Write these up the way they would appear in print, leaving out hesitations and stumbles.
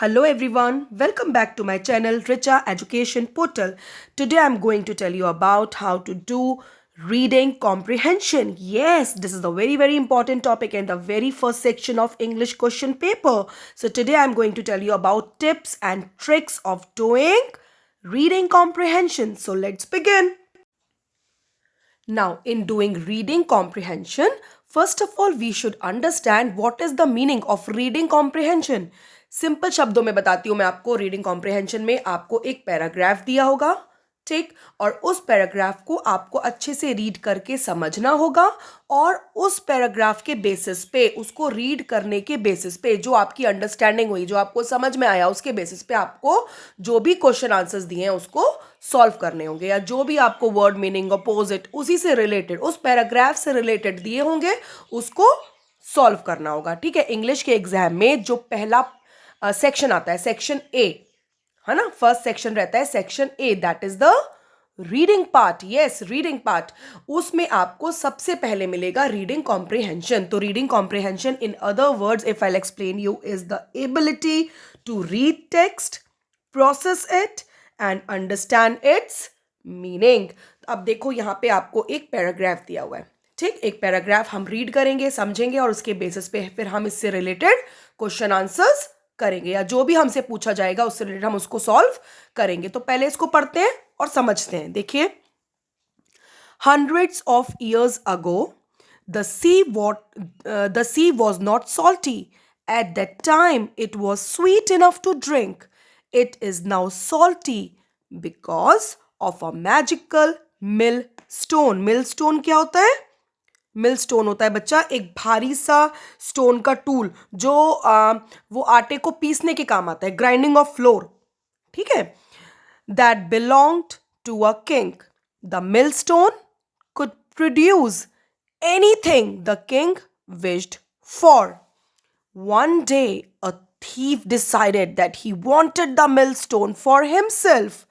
Hello everyone, welcome back to my channel Richa Education Portal. Today I'm going to tell you about how to do reading comprehension. Yes, this is a very important topic and the very first section of English question paper. So today I'm going to tell you about tips and tricks of doing reading comprehension. So let's begin. Now, in doing reading comprehension, first of all, we should understand what is the meaning of reading comprehension. Simple शब्दों में बताती हूँ मैं आपको. Reading comprehension में आपको एक paragraph दिया होगा, ठीक, और उस पैराग्राफ को आपको अच्छे से रीड करके समझना होगा और उस पैराग्राफ के बेसिस पे, उसको रीड करने के बेसिस पे जो आपकी अंडरस्टैंडिंग हुई, जो आपको समझ में आया, उसके बेसिस पे आपको जो भी क्वेश्चन आंसर्स दिए हैं उसको सॉल्व करने होंगे, या जो भी आपको वर्ड मीनिंग अपोजिट उसी से रिलेटेड, उस पैराग्राफ से रिलेटेड दिए होंगे उसको सॉल्व करना होगा. ठीक है. इंग्लिश के एग्जाम में जो पहला सेक्शन आता है, सेक्शन ए, है ना, फर्स्ट सेक्शन रहता है section A, that is the reading part. Yes, reading part. उसमें आपको सबसे पहले मिलेगा रीडिंग कॉम्प्रिहेंशन. तो reading comprehension, in other words if I explain you, is the ability to read text, process it and understand its meaning. अब देखो यहाँ पे आपको एक पैराग्राफ दिया हुआ है, ठीक. एक पैराग्राफ हम रीड करेंगे, समझेंगे और उसके बेसिस पे फिर हम इससे रिलेटेड क्वेश्चन आंसर्स करेंगे, या जो भी हमसे पूछा जाएगा उससे रिलेटेड हम उसको सॉल्व करेंगे. तो पहले इसको पढ़ते हैं और समझते हैं. देखिए, hundreds of years ago the sea was not salty. At that time it was sweet enough to drink. It is now salty because of a magical millstone. Millstone क्या होता है? मिल स्टोन होता है बच्चा एक भारी सा स्टोन का टूल जो वो आटे को पीसने के काम आता है, ग्राइंडिंग ऑफ फ्लोर. ठीक है. That belonged to a king. The millstone could produce anything the king wished for. One day, a thief decided that he wanted the millstone for himself.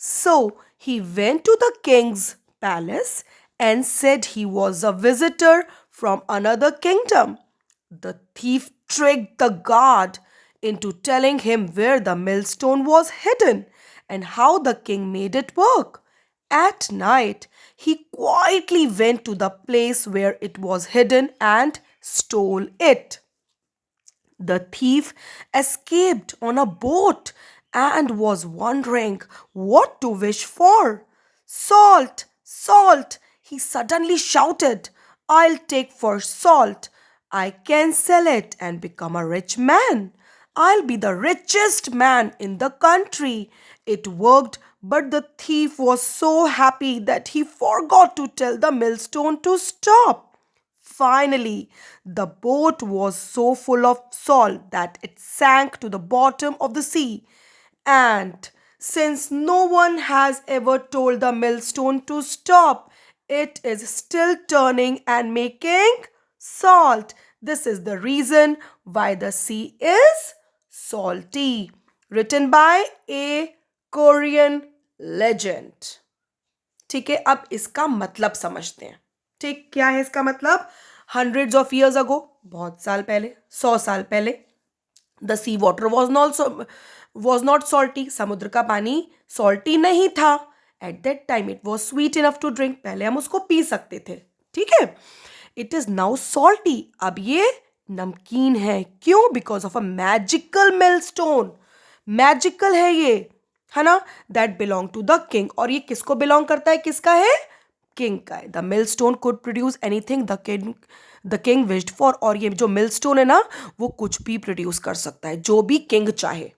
So he went to the king's palace and said he was a visitor from another kingdom. The thief tricked the guard into telling him where the millstone was hidden and how the king made it work. At night, he quietly went to the place where it was hidden and stole it. The thief escaped on a boat and was wondering what to wish for. Salt, salt, he suddenly shouted. I'll take for salt. I can sell it and become a rich man. I'll be the richest man in the country. It worked, but the thief was so happy that he forgot to tell the millstone to stop. Finally, the boat was so full of salt that it sank to the bottom of the sea. And since no one has ever told the millstone to stop, it is still turning and making salt. This is the reason why the sea is salty. Written by a Korean legend. ठीक है. अब इसका मतलब समझते हैं. ठीक, क्या है इसका मतलब? हंड्रेड्स ऑफ ईयर्स अगो, बहुत साल पहले, 100 साल पहले, the sea water was not salty. समुद्र का पानी सॉल्टी नहीं था. At that time it was sweet enough to drink. पहले हम उसको पी सकते थे. ठीक है. It is now salty. अब ये नमकीन है. क्यों? Because of a magical millstone. Magical है ये, है ना. That belong to the king. और ये किसको बिलोंग करता है? किसका है? किंग का है. The millstone could produce anything the king wished for. और ये जो मिलस्टोन है ना, वो कुछ भी प्रोड्यूस कर सकता है, जो भी किंग चाहे.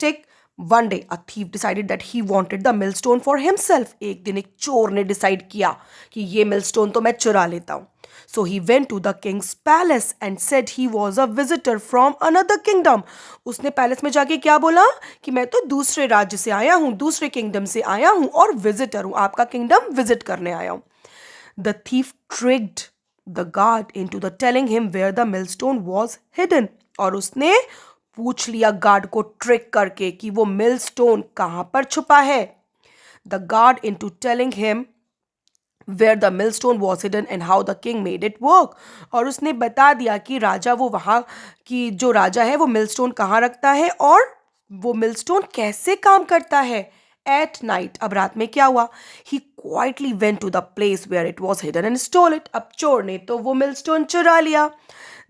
ठीक. One day a thief decided that he wanted the millstone for himself. एक दिन एक चोर ने डिसाइड किया कि ये मिलस्टोन तो मैं चुरा लेता हूं. So he went to the king's palace and said he was a visitor from another kingdom. उसने पैलेस में जाके क्या बोला कि मैं तो दूसरे राज्य से आया हूँ, दूसरे किंगडम से आया हूँ और विजिटर हूँ, आपका किंगडम विजिट करने आया हूँ. The thief tricked the guard into the telling him where the millstone was hidden. और उसने पूछ लिया गार्ड को ट्रिक करके कि वो मिलस्टोन कहाँ पर छुपा है. The guard into telling him where the millstone was hidden and how the king made it work. और उसने बता दिया कि राजा वो वहाँ की जो राजा है वो मिलस्टोन कहाँ रखता है और वो मिलस्टोन कैसे काम करता है. At night, अब रात में क्या हुआ? He quietly went to the place where it was hidden and stole it. अब चोर ने तो वो मिलस्टोन चुरा लिया.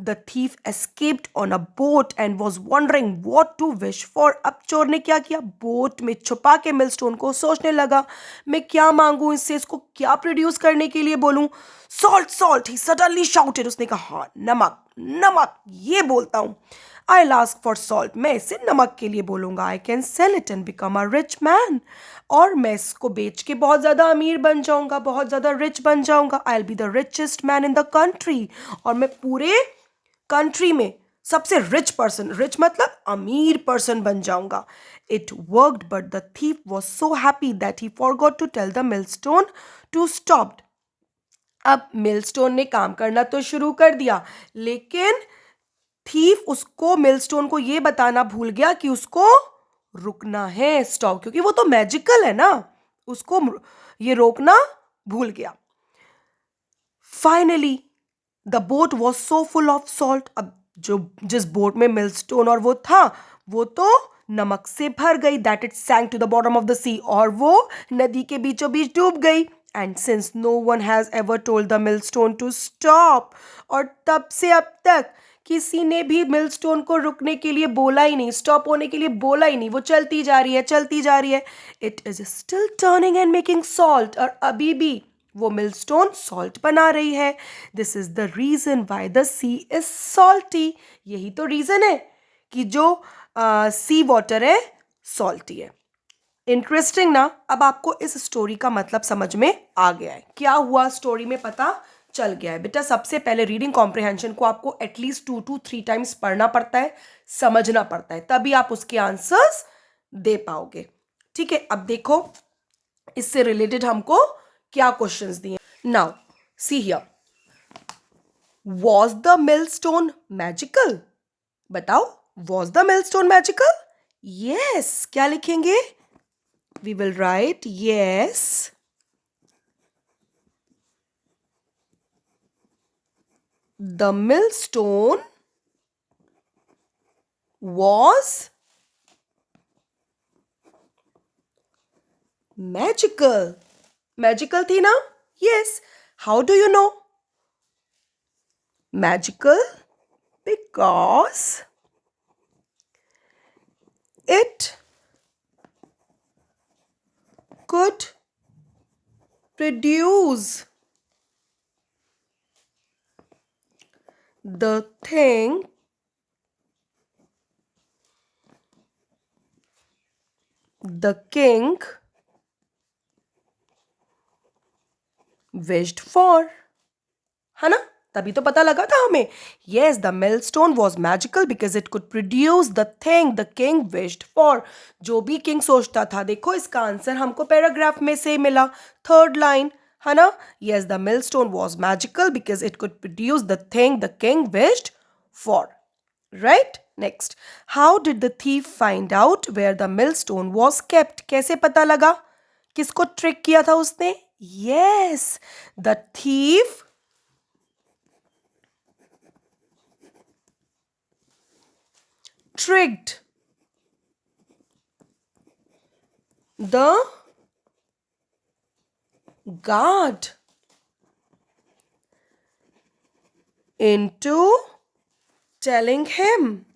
The thief escaped on a boat and was wondering what to wish for. अब चोर ने क्या किया? बोट में छुपा के मिलस्टोन को सोचने लगा, मैं क्या मांगू इससे, इसको क्या प्रोड्यूस करने के लिए बोलूं. Salt salt, he suddenly shouted. उसने कहा हाँ नमक नमक, ये बोलता हूं. I'll ask for salt. मैं इसे नमक के लिए बोलूंगा. I can sell it and become a rich man. और मैं इसको बेच के बहुत ज़्यादा अमीर बन जाऊंगा, बहुत ज़्यादा रिच बन जाऊंगा. I'll be the richest man in the country. और मैं पूरे कंट्री में सबसे रिच पर्सन, रिच मतलब अमीर पर्सन बन जाऊंगा. It worked, but the thief was so happy that he forgot to tell the millstone to stop. अब मिलस्टोन ने काम करना तो शुरू कर दिया, लेकिन थीफ उसको मिलस्टोन को ये बताना भूल गया कि उसको रुकना है, स्टॉप, क्योंकि वो तो मैजिकल है ना, उसको ये रोकना भूल गया. Finally the boat was so full of salt. अब जो जिस बोट में मिलस्टोन और वो था वो तो नमक से भर गई. That it sank to the bottom of the sea. और वो नदी के बीचों बीच डूब गई. And since no one has ever told the millstone to stop, और तब से अब तक किसी ने भी मिलस्टोन को रुकने के लिए बोला ही नहीं, स्टॉप होने के लिए बोला ही नहीं. वो चलती जा रही है, चलती जा रही है. It is still turning and making salt. और अभी भी वो मिलस्टोन सॉल्ट बना रही है. This is the reason why the sea is salty. यही तो रीजन है कि जो सी वाटर है सॉल्टी है. इंटरेस्टिंग ना. अब आपको इस स्टोरी का मतलब समझ में आ गया है, क्या हुआ स्टोरी में पता चल गया है. बेटा सबसे पहले रीडिंग कॉम्प्रिहेंशन को आपको एटलीस्ट 2 to 3 टाइम्स पढ़ना पड़ता है, समझना पड़ता है, तभी आप उसके आंसर्स दे पाओगे. ठीक है, अब देखो इससे रिलेटेड हमको क्या क्वेश्चंस दिए. Now see here, was the millstone magical? बताओ, was the millstone magical? Yes. क्या लिखेंगे? We will write yes. The millstone was magical. Magical थी ना? Yes. How do you know? Magical because it could produce the thing the king wished for. है ना? तभी तो पता लगा था हमें. Yes, the millstone was magical because it could produce the thing the king wished for. जो भी किंग सोचता था. देखो इसका आंसर हमको पैराग्राफ में से मिला, थर्ड लाइन, है ना? Yes, the millstone was magical because it could produce the thing the king wished for. Right? Next, how did the thief find out where the millstone was kept? कैसे पता लगा? किसको trick किया था उसने? Yes, the thief tricked the guard into telling him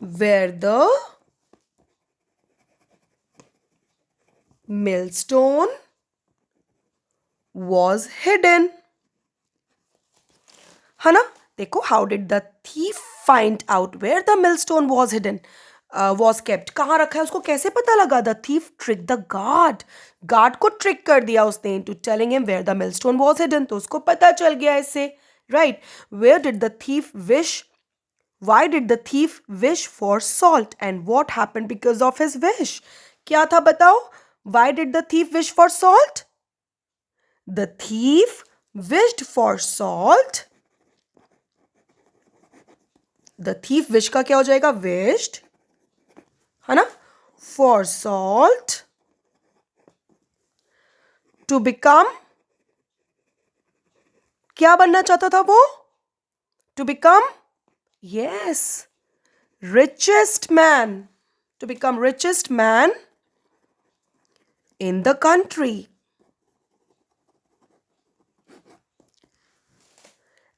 where the millstone was hidden. है ना? देखो, how did the thief find out where the millstone was hidden? Was kept. कहाँ रखा है उसको कैसे पता लगा? The thief tricked the guard. Guard को ट्रिक कर दिया उसने into telling him where the millstone was hidden. तो उसको पता चल गया इससे. Right? Where did the thief wish? Why did the thief wish for salt? And what happened because of his wish? क्या था बताओ? Why did the thief wish for salt? The thief wished for salt. The thief wish का क्या हो जाएगा? Wished, है ना? For salt to become, क्या बनना चाहता था वो? To become, yes, richest man, to become richest man in the country.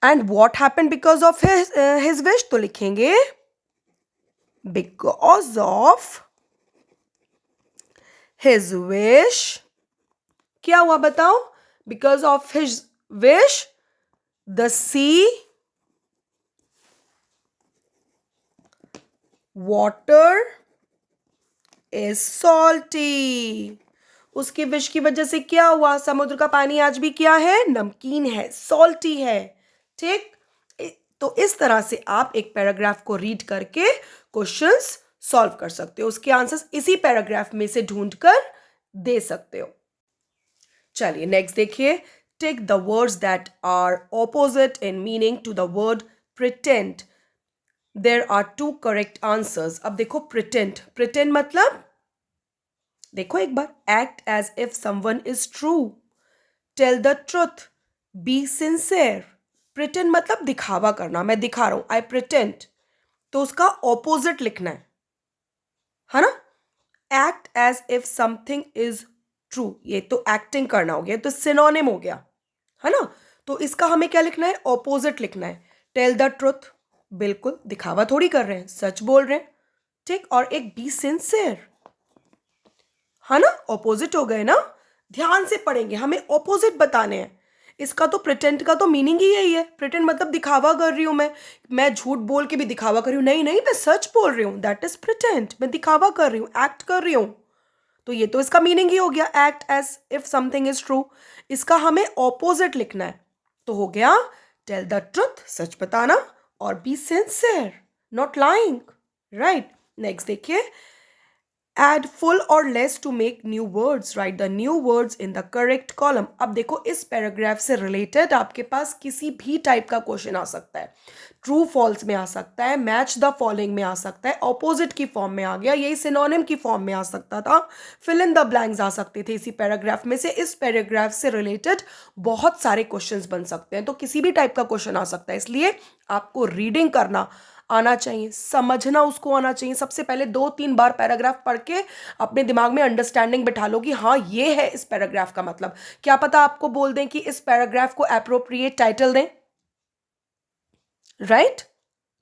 And what happened because of his wish? तो लिखेंगे because of his wish. क्या हुआ बताओ? Because of his wish, the sea water is salty. उसकी wish की वजह से क्या हुआ? समुद्र का पानी आज भी क्या है? नमकीन है, सॉल्टी है. ठीक, तो इस तरह से आप एक पैराग्राफ को रीड करके क्वेश्चंस सॉल्व कर सकते हो. उसके आंसर्स इसी पैराग्राफ में से ढूंढकर दे सकते हो. चलिए नेक्स्ट देखिए. Take the words that are opposite in meaning to the word pretend. There are 2 correct answers. अब देखो प्रिटेंड, प्रिटेंड मतलब देखो एक बार, act as if someone is true, tell the truth, be sincere. Pretend मतलब दिखावा करना, मैं दिखा रहा हूं, आई प्रिटेंड, तो उसका ऑपोजिट लिखना है ना. Act as if something is true, ये तो एक्टिंग करना हो गया, तो सिनोनिम हो गया है ना. तो इसका हमें क्या लिखना है? ऑपोजिट लिखना है. टेल द ट्रुथ, बिल्कुल दिखावा थोड़ी कर रहे हैं, सच बोल रहे हैं. ठीक, और एक बी सिंसियर है ना, ऑपोजिट हो गए ना. ध्यान से पढ़ेंगे, हमें ऑपोजिट बताने हैं. इसका तो प्रिटेंड का तो मीनिंग ही यही है. प्रिटेंड मतलब दिखावा कर रही हूं मैं झूठ बोल के भी दिखावा कर रही हूं. नहीं, मैं सच बोल रही हूं, दैट इज प्रिटेंड. मैं दिखावा कर रही हूं, एक्ट कर रही हूं. तो ये तो इसका मीनिंग ही हो गया, act as if something is true. इसका हमें ऑपोजिट लिखना है, तो हो गया टेल द ट्रुथ, सच बताना, और be sincere, not lying. Right, next देखिए. Add full or less to make new words. Write the new words in the correct column. अब देखो इस पैराग्राफ से रिलेटेड आपके पास किसी भी टाइप का क्वेश्चन आ सकता है. ट्रू फॉल्स में आ सकता है, मैच द फॉलोइंग में आ सकता है, ऑपोजिट की फॉर्म में आ गया, यही सिनोनिम की फॉर्म में आ सकता था, फिल इन द ब्लैंक्स आ सकते थे इसी पैराग्राफ में से. इस पैराग्राफ से रिलेटेड बहुत सारे क्वेश्चंस बन सकते हैं, तो किसी भी टाइप का क्वेश्चन आ सकता है. इसलिए आपको रीडिंग करना आना चाहिए, समझना उसको आना चाहिए. सबसे पहले 2-3 बार पैराग्राफ पढ़ के अपने दिमाग में अंडरस्टैंडिंग बिठा लो कि हाँ ये है इस पैराग्राफ का मतलब. क्या पता आपको बोल दें कि इस पैराग्राफ को एप्रोप्रिएट टाइटल दें. राइट,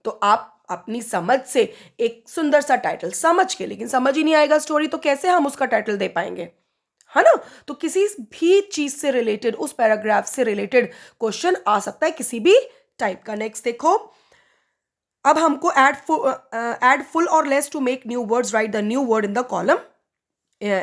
तो आप अपनी समझ से एक सुंदर सा टाइटल समझ के, लेकिन समझ ही नहीं आएगा स्टोरी तो कैसे हम उसका टाइटल दे पाएंगे, है ना. तो किसी भी चीज से रिलेटेड, उस पैराग्राफ से रिलेटेड क्वेश्चन आ सकता है किसी भी टाइप का. नेक्स्ट देखो. अब हमको add full or less to make new words. Write the new word in the column,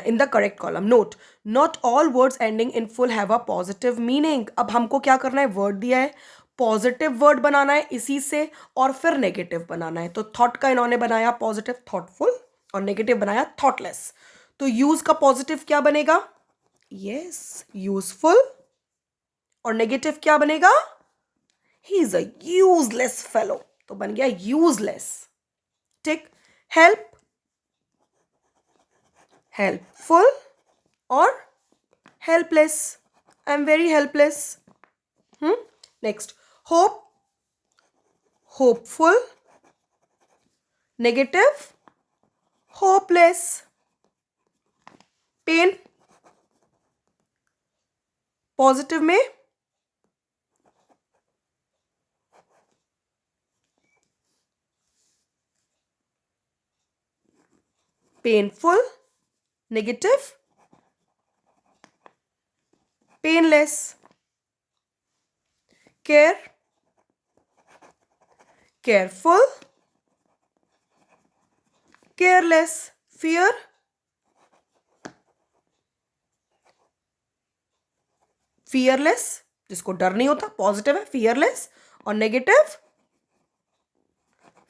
in the correct column. Note, not all words ending in full have a positive meaning. अब हमको क्या करना है? Word दिया है, positive word बनाना है इसी से, और फिर नेगेटिव बनाना है. तो थॉट का इन्होंने बनाया पॉजिटिव, थॉटफुल, और नेगेटिव बनाया थॉटलेस. तो यूज का पॉजिटिव क्या बनेगा? Yes, useful. और नेगेटिव क्या बनेगा? He is a useless fellow, तो बन गया यूजलेस. ठीक, हेल्प, हेल्पफुल, और helpless, I am very helpless. Next, hope, hopeful. Negative, hopeless. Pain, positive में painful, negative painless. Care, careful, careless. Fear, fearless, जिसको डर नहीं होता, पॉजिटिव है फियरलेस. और नेगेटिव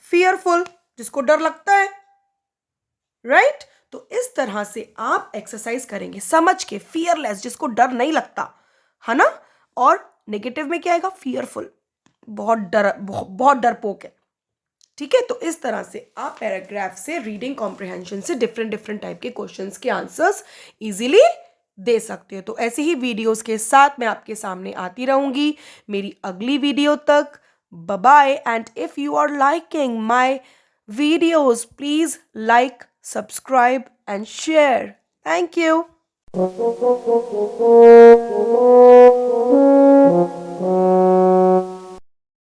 फियरफुल, जिसको डर लगता है. राइट, तो इस तरह से आप एक्सरसाइज करेंगे समझ के. फियरलेस, जिसको डर नहीं लगता, है ना. और नेगेटिव में क्या आएगा? फियरफुल, बहुत डरपोक है. ठीक है, तो इस तरह से आप पैराग्राफ से रीडिंग कॉम्प्रिहेंशन से डिफरेंट टाइप के क्वेश्चंस के आंसर्स इजीली दे सकते हो। तो ऐसी ही वीडियोस के साथ मैं आपके सामने आती रहूँगी मेरी अगली वीडियो तक। Bye bye, and if you are liking my videos, please like, subscribe and share. Thank you.